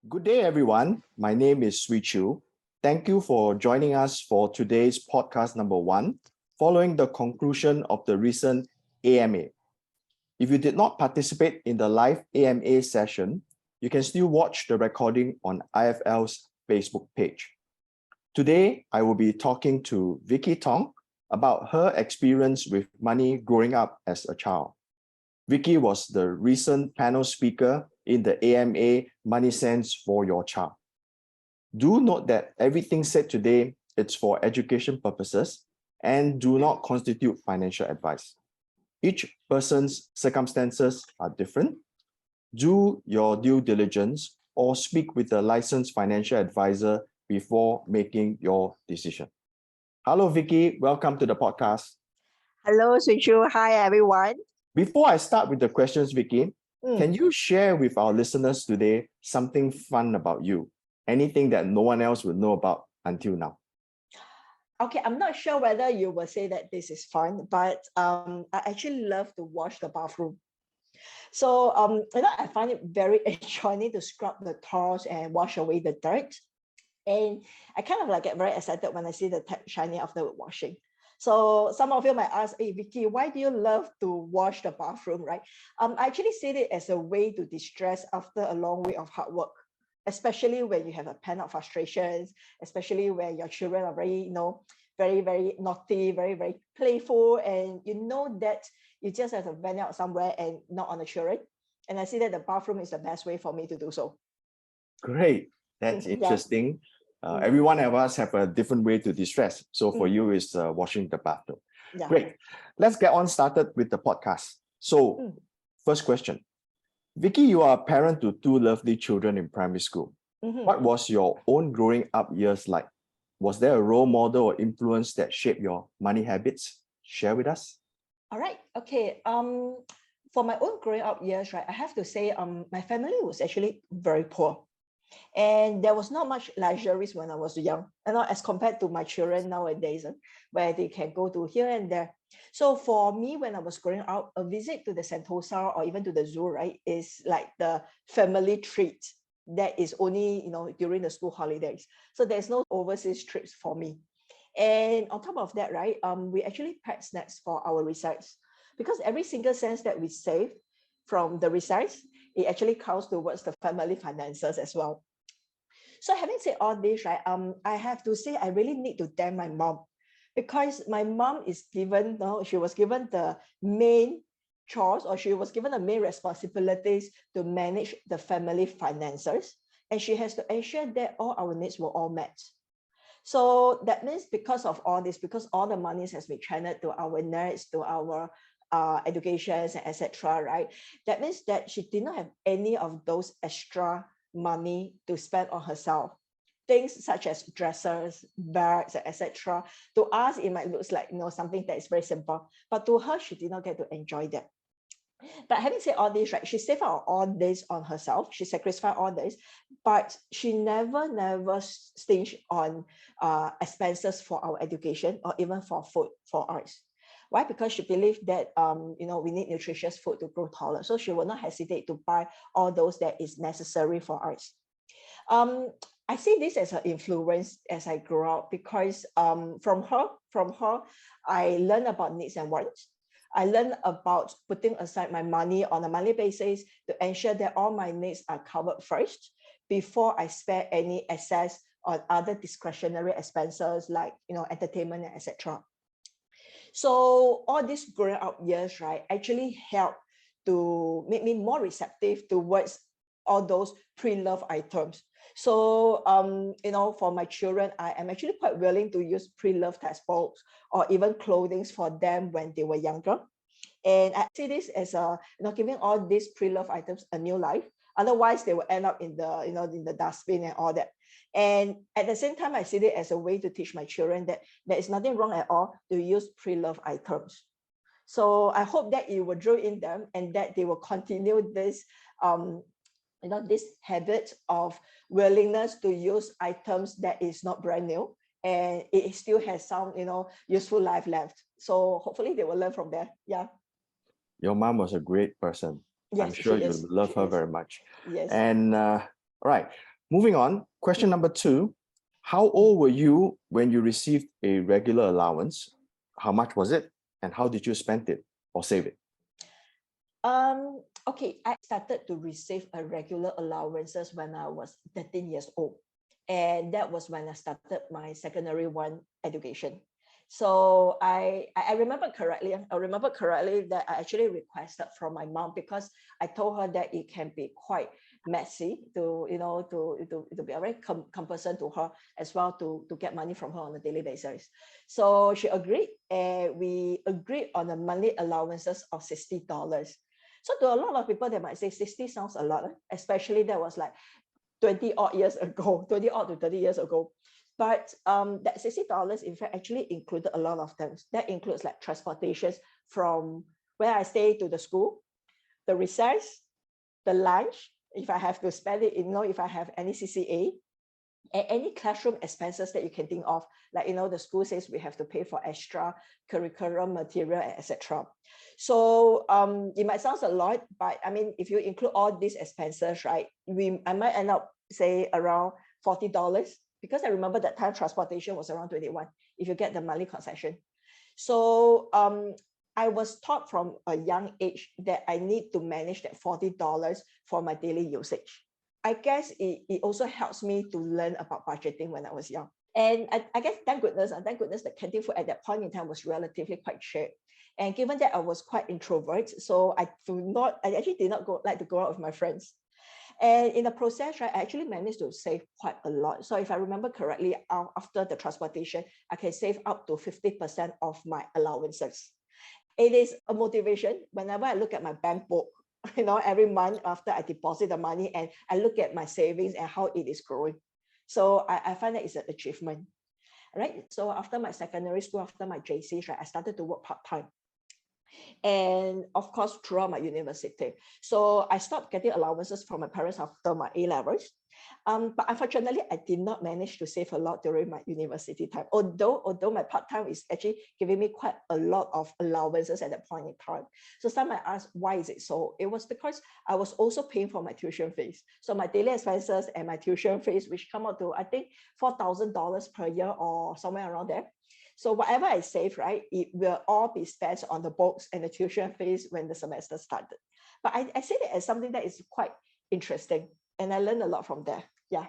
Good day, everyone. My name is Sui Chu. Thank you for joining us for today's podcast number 1, following the conclusion of the recent AMA. If you did not participate in the live AMA session, you can still watch the recording on IFL's Facebook page. Today, I will be talking to Viki Tong about her experience with money growing up as a child. Viki was the recent panel speaker in the AMA MoneySense For Your Child. Do note that everything said today is for education purposes and do not constitute financial advice. Each person's circumstances are different. Do your due diligence or speak with a licensed financial advisor before making your decision. Hello, Viki. Welcome to the podcast. Hello, Suichu. Hi, everyone. Before I start with the questions, Viki, can you share with our listeners today something fun about you? Anything that no one else would know about until now? Okay, I'm not sure whether you will say that this is fun, but I actually love to wash the bathroom. So, I find it very enjoying to scrub the tiles and wash away the dirt. And I kind of get very excited when I see the tap shiny after washing. So some of you might ask, hey, Viki, why do you love to wash the bathroom, right? I actually see it as a way to distress after a long week of hard work, especially when you have a pen of frustrations, especially when your children are very, very, very naughty, very, very playful, and you know that you just have to vent out somewhere and not on the children. And I see that the bathroom is the best way for me to do so. Great. That's interesting. Every one of us have a different way to distress. So for you, is washing the bathroom. Yeah. Great. Let's get on started with the podcast. So first question. Viki, you are a parent to 2 lovely children in primary school. What was your own growing up years like? Was there a role model or influence that shaped your money habits? Share with us. All right. Okay. For my own growing up years, right, I have to say, my family was actually very poor. And there was not much luxuries when I was young, as compared to my children nowadays, where they can go to here and there. So for me, when I was growing up, a visit to the Sentosa or even to the zoo, right, is like the family treat that is only, during the school holidays. So there's no overseas trips for me. And on top of that, right, we actually pack snacks for our recess, because every single cent that we save from the recess, it actually counts towards the family finances as well. So having said all this, right, I have to say I really need to thank my mom, because my mom is given, she was given the main chores, or she was given the main responsibilities to manage the family finances, and she has to ensure that all our needs were all met. So that means because of all this, because all the monies has been channeled to our needs, to our educations, etc., right? That means that she did not have any of those extra money to spend on herself. Things such as dresses, bags, etc. To us, it might look like something that is very simple, but to her, she did not get to enjoy that. But having said all this, right, she saved out all this on herself. She sacrificed all this, but she never stinged on expenses for our education or even for food for us. Why? Because she believed that we need nutritious food to grow taller. So she will not hesitate to buy all those that is necessary for us. I see this as an influence as I grow up, because from her, I learned about needs and wants. I learned about putting aside my money on a monthly basis to ensure that all my needs are covered first before I spend any excess on other discretionary expenses like entertainment, etc. So all these growing up years, right, actually helped to make me more receptive towards all those pre-loved items. So, for my children, I am actually quite willing to use pre-loved textbooks or even clothing for them when they were younger. And I see this as giving all these pre-loved items a new life. Otherwise, they will end up in the, in the dustbin and all that. And at the same time, I see it as a way to teach my children that there is nothing wrong at all to use pre-loved items. So I hope that it will draw in them and that they will continue this, this habit of willingness to use items that is not brand new and it still has some, useful life left. So hopefully they will learn from there. Yeah. Your mom was a great person. Yes, I'm sure you love her very much. Yes. And all right, Moving on, question number 2. How old were you when you received a regular allowance? How much was it? And how did you spend it or save it? Okay, I started to receive a regular allowances when I was 13 years old. And that was when I started my secondary one education. So I remember correctly. I remember correctly that I actually requested from my mom, because I told her that it can be quite messy to, to be very cumbersome to her as well, to get money from her on a daily basis. So she agreed, and we agreed on the monthly allowances of $60. So to a lot of people, they might say 60 sounds a lot, especially that was like 20 odd years ago, 20 odd to 30 years ago. But that $60, in fact, actually included a lot of things. That includes like transportations from where I stay to the school, the recess, the lunch, if I have to spend it, if I have any CCA, and any classroom expenses that you can think of, like, the school says we have to pay for extra curriculum material, etc. So it might sound a lot, but I mean, if you include all these expenses, right, I might end up say around $40, because I remember that time transportation was around 21 if you get the monthly concession. So I was taught from a young age that I need to manage that $40 for my daily usage. I guess it also helps me to learn about budgeting when I was young. And I guess thank goodness the canteen food at that point in time was relatively quite cheap. And given that I was quite introvert, so I actually did not like to go out with my friends. And in the process, right, I actually managed to save quite a lot. So if I remember correctly, after the transportation, I can save up to 50% of my allowances. It is a motivation whenever I look at my bank book, every month after I deposit the money, and I look at my savings and how it is growing. So I find that it's an achievement, right? So after my secondary school, after my JCs, right, I started to work part-time. And of course, throughout my university. So I stopped getting allowances from my parents after my A-levels. But unfortunately, I did not manage to save a lot during my university time, although my part-time is actually giving me quite a lot of allowances at that point in time. So some might ask, why is it so? It was because I was also paying for my tuition fees. So my daily expenses and my tuition fees, which come out to, I think, $4,000 per year or somewhere around there. So whatever I save, right, it will all be spent on the books and the tuition fees when the semester started. But I see it as something that is quite interesting, and I learned a lot from there. Yeah.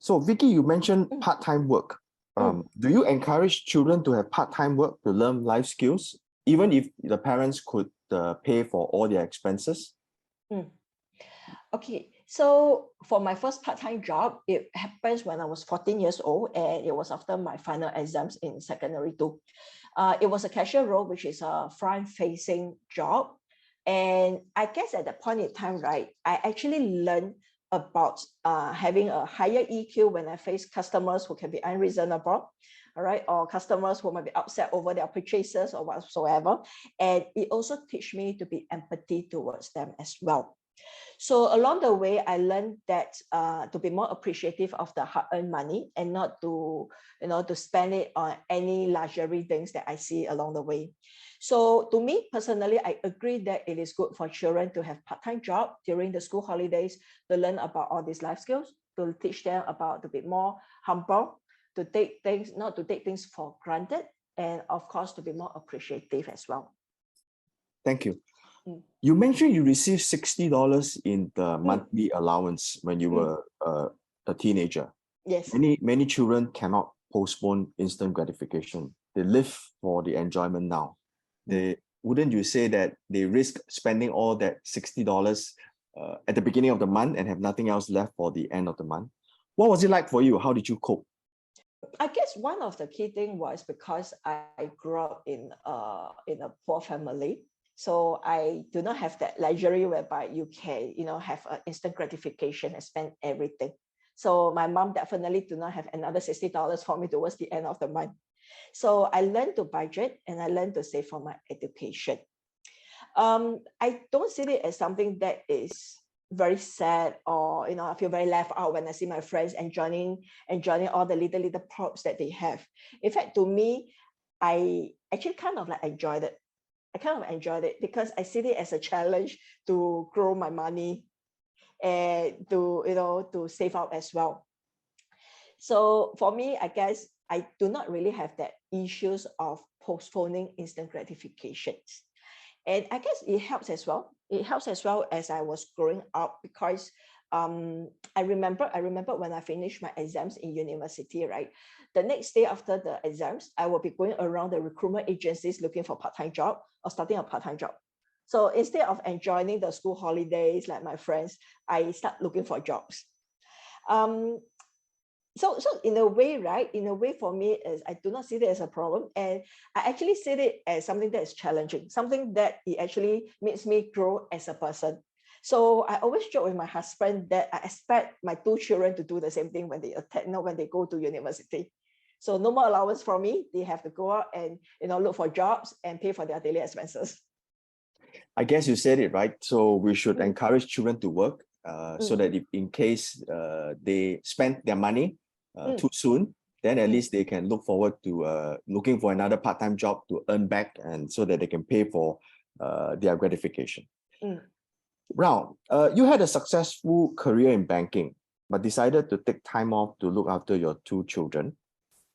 So Viki, you mentioned part-time work. Do you encourage children to have part-time work to learn life skills, even if the parents could pay for all their expenses? Okay, so for my first part-time job, it happens when I was 14 years old, and it was after my final exams in secondary 2. It was a cashier role, which is a front-facing job. And I guess at that point in time, right, I actually learned about having a higher EQ when I face customers who can be unreasonable, all right, or customers who might be upset over their purchases or whatsoever. And it also teach me to be empathy towards them as well. So along the way, I learned that to be more appreciative of the hard-earned money, and not to, to spend it on any luxury things that I see along the way. So to me personally, I agree that it is good for children to have part-time job during the school holidays to learn about all these life skills, to teach them about to be more humble, to take things, not to take things for granted, and of course to be more appreciative as well. Thank you. You mentioned you received $60 in the monthly allowance when you were a teenager. Yes. Many children cannot postpone instant gratification. They live for the enjoyment now. Wouldn't you say that they risk spending all that $60 at the beginning of the month and have nothing else left for the end of the month? What was it like for you? How did you cope? I guess one of the key things was because I grew up in a poor family. So I do not have that luxury whereby you can, have an instant gratification and spend everything. So my mom definitely do not have another $60 for me towards the end of the month. So I learned to budget, and I learned to save for my education. I don't see it as something that is very sad, or I feel very left out when I see my friends enjoying all the little props that they have. In fact, to me, I actually kind of like enjoyed it. I kind of enjoyed it because I see it as a challenge to grow my money. and to save up as well. So for me, I guess I do not really have that issues of postponing instant gratifications. And I guess it helps as well. It helps as well as I was growing up, because I remember when I finished my exams in university, right? The next day after the exams, I will be going around the recruitment agencies looking for part-time job or starting a part-time job. So instead of enjoying the school holidays like my friends, I start looking for jobs. So in a way, right, in a way for me is I do not see that as a problem, and I actually see it as something that is challenging, something that it actually makes me grow as a person. So I always joke with my husband that I expect my two children to do the same thing when they attend, when they go to university. So no more allowance from me. They have to go out and look for jobs and pay for their daily expenses. I guess you said it right. So we should encourage children to work so that if in case they spend their money too soon, then at least they can look forward to looking for another part-time job to earn back, and so that they can pay for their gratification. Rao, you had a successful career in banking, but decided to take time off to look after your two children.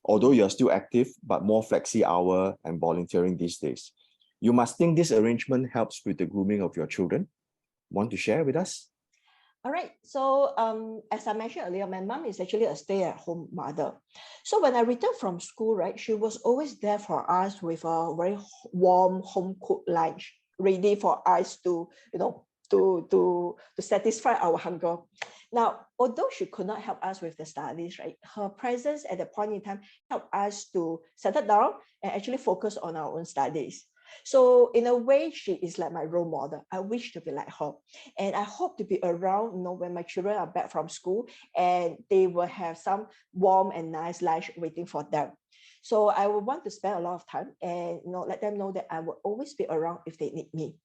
Although you're still active, but more flexi hour and volunteering these days. You must think this arrangement helps with the grooming of your children. Want to share with us? All right. So as I mentioned earlier, my mom is actually a stay-at-home mother. So when I returned from school, right, she was always there for us with a very warm home-cooked lunch, ready for us to, to satisfy our hunger. Now, although she could not help us with the studies, right, her presence at the point in time helped us to settle down and actually focus on our own studies. So in a way, she is like my role model. I wish to be like her. And I hope to be around, when my children are back from school and they will have some warm and nice lunch waiting for them. So I will want to spend a lot of time and let them know that I will always be around if they need me.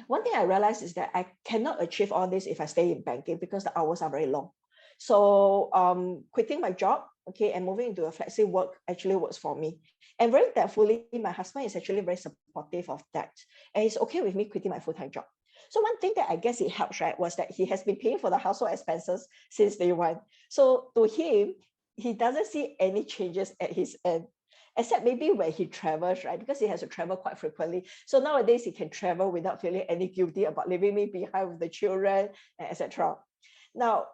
One thing I realized is that I cannot achieve all this if I stay in banking because the hours are very long. So quitting my job, okay, and moving into a flexi work actually works for me. And very thankfully, my husband is actually very supportive of that. And he's okay with me quitting my full-time job. So one thing that I guess it helps, right, was that he has been paying for the household expenses since day one. So to him, he doesn't see any changes at his end, except maybe when he travels, right? Because he has to travel quite frequently. So nowadays he can travel without feeling any guilty about leaving me behind with the children, etc. Now,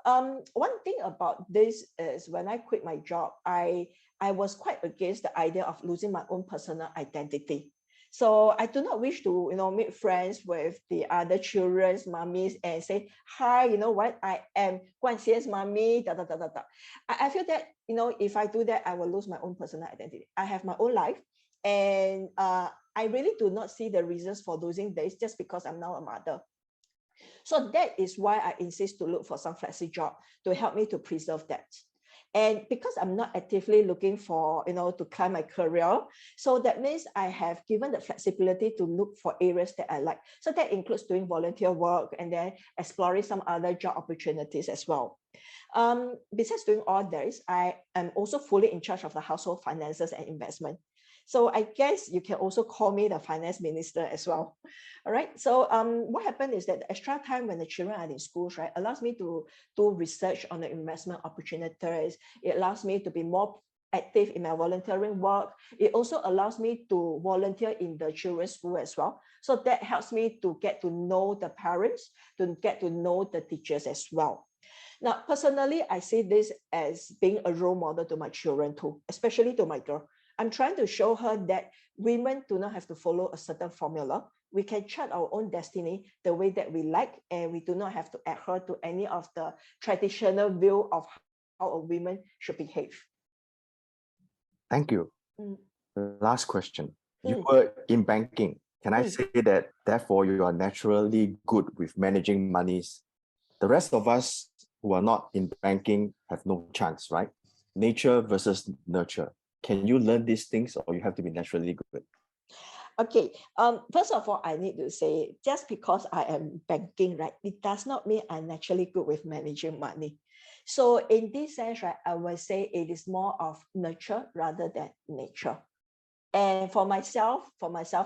one thing about this is when I quit my job, I was quite against the idea of losing my own personal identity. So I do not wish to, make friends with the other children's mummies and say, hi, you know what, I am Guan Xian's mummy, da, da, da, da, da. I feel that, if I do that, I will lose my own personal identity. I have my own life, and I really do not see the reasons for losing this just because I'm now a mother. So that is why I insist to look for some flexi job to help me to preserve that. And because I'm not actively looking for, to climb my career, so that means I have given the flexibility to look for areas that I like. So that includes doing volunteer work and then exploring some other job opportunities as well. Besides doing all this, I am also fully in charge of the household finances and investment. So I guess you can also call me the finance minister as well. All right. So what happened is that the extra time when the children are in schools, right, allows me to do research on the investment opportunities. It allows me to be more active in my volunteering work. It also allows me to volunteer in the children's school as well. So that helps me to get to know the parents, to get to know the teachers as well. Now, personally, I see this as being a role model to my children too, especially to my girl. I'm trying to show her that women do not have to follow a certain formula. We can chart our own destiny the way that we like, and we do not have to adhere to any of the traditional view of how a woman should behave. Thank you. Last question. You were in banking. Can I say that therefore you are naturally good with managing monies? The rest of us who are not in banking have no chance, right? Nature versus nurture. Can you learn these things, or you have to be naturally good? Okay. First of all, I need to say, just because I am banking, right, it does not mean I'm naturally good with managing money. So in this sense, right, I will say it is more of nurture rather than nature. And for myself,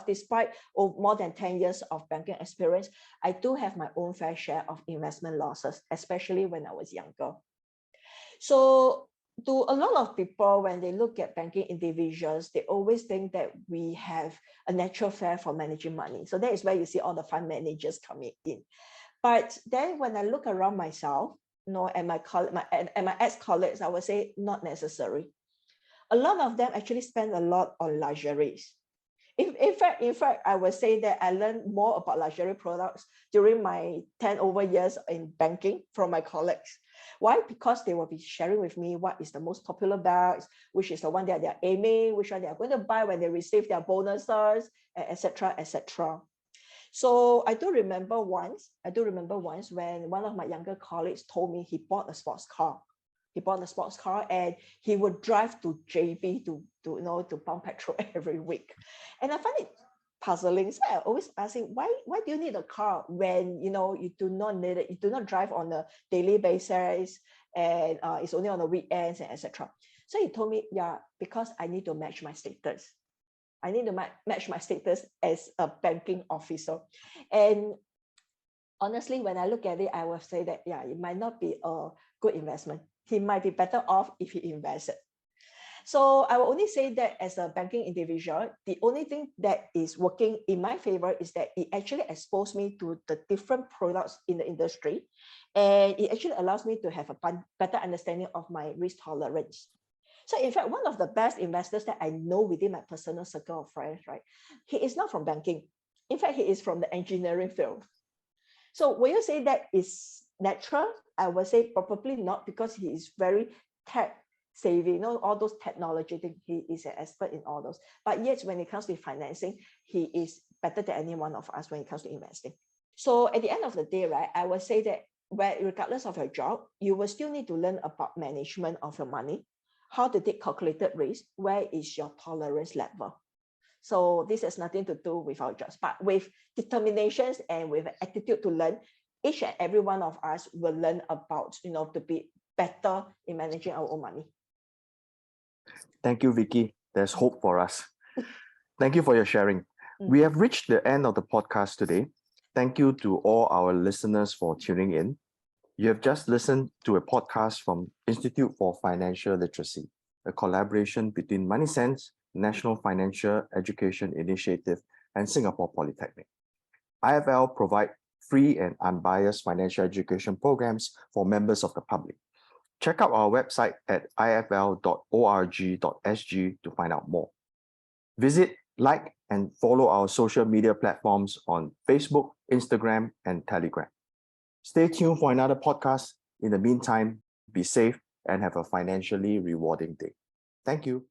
despite more than 10 years of banking experience, I do have my own fair share of investment losses, especially when I was younger. So to a lot of people, when they look at banking individuals, they always think that we have a natural flair for managing money. So that is where you see all the fund managers coming in. But then when I look around myself, and my ex-colleagues, I would say not necessary. A lot of them actually spend a lot on luxuries. In fact, I would say that I learned more about luxury products during my 10 over years in banking from my colleagues. Why? Because they will be sharing with me what is the most popular bags, which is the one that they're aiming, which one they are going to buy when they receive their bonuses, etc., etc. So I do remember once when one of my younger colleagues told me he bought a sports car. And he would drive to JB to pump petrol every week. And I find it puzzling. So I always ask him, why do you need a car when you do not need it? You do not drive on a daily basis, and it's only on the weekends, and etc. So he told me, yeah, because I need to match my status. I need to match my status as a banking officer. And honestly, when I look at it, I will say that, yeah, it might not be a good investment. He might be better off if he invested. So I will only say that as a banking individual, the only thing that is working in my favor is that it actually exposed me to the different products in the industry. And it actually allows me to have a better understanding of my risk tolerance. So in fact, one of the best investors that I know within my personal circle of friends, right? He is not from banking. In fact, he is from the engineering field. So will you say that is natural? I would say probably not, because he is very tech savvy, all those technology things. He is an expert in all those. But yet when it comes to financing, he is better than any one of us when it comes to investing. So at the end of the day, right, I would say that regardless of your job, you will still need to learn about management of your money, how to take calculated risk, where is your tolerance level. So this has nothing to do with our jobs, but with determinations and with attitude to learn, each and every one of us will learn about, to be better in managing our own money. Thank you, Viki. There's hope for us. Thank you for your sharing. We have reached the end of the podcast today. Thank you to all our listeners for tuning in. You have just listened to a podcast from Institute for Financial Literacy, a collaboration between MoneySense, National Financial Education Initiative, and Singapore Polytechnic. IFL provide free and unbiased financial education programs for members of the public. Check out our website at ifl.org.sg to find out more. Visit, like, and follow our social media platforms on Facebook, Instagram, and Telegram. Stay tuned for another podcast. In the meantime, be safe and have a financially rewarding day. Thank you.